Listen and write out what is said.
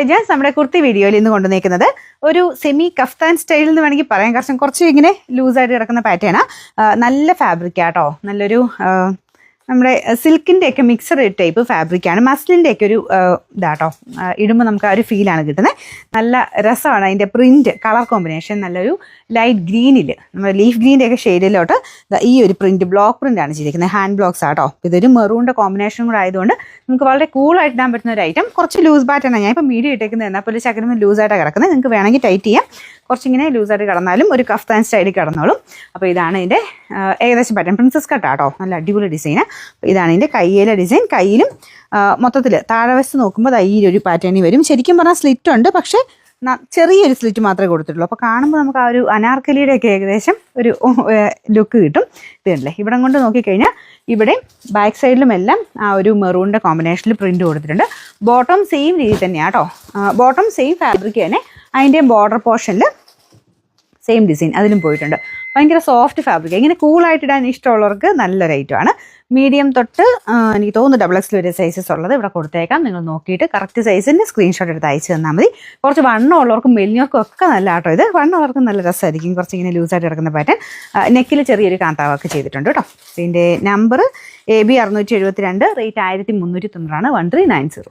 ഞാൻ നമ്മുടെ കുർത്തി വീഡിയോയിൽ ഇന്ന് കൊണ്ടുവന്നേക്കുന്നത് ഒരു സെമി കഫ്താൻ സ്റ്റൈൽ എന്ന് വേണമെങ്കിൽ പറയാം. കുറച്ച് ഇങ്ങനെ ലൂസായിട്ട് കിടക്കുന്ന പാറ്റേണാ. നല്ല ഫാബ്രിക്കാട്ടോ, നല്ലൊരു നമ്മുടെ സിൽക്കിൻ്റെ ഒക്കെ മിക്സഡ് ടൈപ്പ് ഫാബ്രിക്കാണ്. മസ്ലിൻ്റെ ഒക്കെ ഒരു ഇതാട്ടോ, ഇടുമ്പോൾ നമുക്ക് ആ ഒരു ഫീലാണ് കിട്ടുന്നത്. നല്ല രസമാണ് അതിൻ്റെ പ്രിൻറ്റ്, കളർ കോമ്പിനേഷൻ നല്ലൊരു ലൈറ്റ് ഗ്രീനിൽ, നമ്മുടെ ലീഫ് ഗ്രീൻ്റെ ഒക്കെ ഷെയ്ഡിലോട്ട് ഈ ഒരു പ്രിൻറ്റ്, ബ്ലോക്ക് പ്രിൻ്റാണ് ചെയ്തിരിക്കുന്നത്. ഹാൻഡ് ബ്ലോക്സ് ആട്ടോ. ഇതൊരു മെറൂണിൻ്റെ കോമ്പിനേഷനും കൂടെ ആയതുകൊണ്ട് നമുക്ക് വളരെ കൂളായിട്ട് ഇടാൻ പറ്റുന്ന ഒരു ഐറ്റം. കുറച്ച് ലൂസ് ബാറ്റാണ് ഞാൻ ഇപ്പോൾ മീഡിയം ഇട്ടേക്കുന്നത്. എന്നാൽ പോലും ചക്കരമ ലൂസായിട്ടാണ് കിടക്കുന്നത്. നിങ്ങൾക്ക് വേണമെങ്കിൽ ടൈറ്റ് ചെയ്യാം. കുറച്ചിങ്ങനെ ലൂസായിട്ട് കിടന്നാലും ഒരു കഫ്താൻ സ്റ്റൈലിൽ കിടന്നോളും. അപ്പോൾ ഇതാണ് ഇതിൻ്റെ ഏകദേശം പാറ്റേൺ. പ്രിൻസസ് കട്ടാട്ടോ, നല്ല അടിപൊളി ഡിസൈന്. ഇതാണ് ഇതിൻ്റെ കയ്യിലെ ഡിസൈൻ. കയ്യിലും മൊത്തത്തിൽ താഴെവശത്ത് നോക്കുമ്പോൾ ഈ ഒരു പാറ്റേണിൽ വരും. ശരിക്കും പറഞ്ഞാൽ സ്ലിറ്റ് ഉണ്ട്, പക്ഷേ ചെറിയൊരു സ്ലിറ്റ് മാത്രമേ കൊടുത്തിട്ടുള്ളൂ. അപ്പോൾ കാണുമ്പോൾ നമുക്ക് ആ ഒരു അനാർക്കലിയുടെ ഒക്കെ ഏകദേശം ഒരു ലുക്ക് കിട്ടും. ഇതല്ലേ, ഇവിടം കൊണ്ട് നോക്കിക്കഴിഞ്ഞാൽ ഇവിടെ ബാക്ക് സൈഡിലും എല്ലാം ആ ഒരു മെറൂണിൻ്റെ കോമ്പിനേഷനിൽ പ്രിൻറ്റ് കൊടുത്തിട്ടുണ്ട്. ബോട്ടം സെയിം രീതി തന്നെയാണ് കേട്ടോ. ബോട്ടം സെയിം ഫാബ്രിക് തന്നെ. അതിൻ്റെ ബോർഡർ പോർഷനിൽ സെയിം ഡിസൈൻ അതിലും പോയിട്ടുണ്ട്. ഭയങ്കര സോഫ്റ്റ് ഫാബ്രിക്. ഇങ്ങനെ കൂളായിട്ട് ഇടാൻ ഇഷ്ടമുള്ളവർക്ക് നല്ലൊരു ഐറ്റമാണ്. മീഡിയം തൊട്ട് എനിക്ക് തോന്നുന്നു XXL വരെ സൈസസ് ഉള്ളത് ഇവിടെ കൊടുത്തേക്കാം. നിങ്ങൾ നോക്കിയിട്ട് കറക്റ്റ് സൈസിൻ്റെ സ്ക്രീൻഷോട്ട് എടുത്ത് അയച്ചു തന്നാൽ മതി. കുറച്ച് വണ്ണമുള്ളവർക്കും മെലിഞ്ഞവർക്കും ഒക്കെ നല്ല ആട്ടോ. ഇത് വണ്ണമുള്ളവർക്കും നല്ല രസമായിരിക്കും. കുറച്ച് ഇങ്ങനെ ലൂസായിട്ട് കിടക്കുന്ന പാറ്റേൺ. നെക്കിൽ ചെറിയൊരു കാന്താവൊക്കെ ചെയ്തിട്ടുണ്ട് കേട്ടോ. ഇതിൻ്റെ നമ്പർ AB 672, റേറ്റ് 1390, 1390.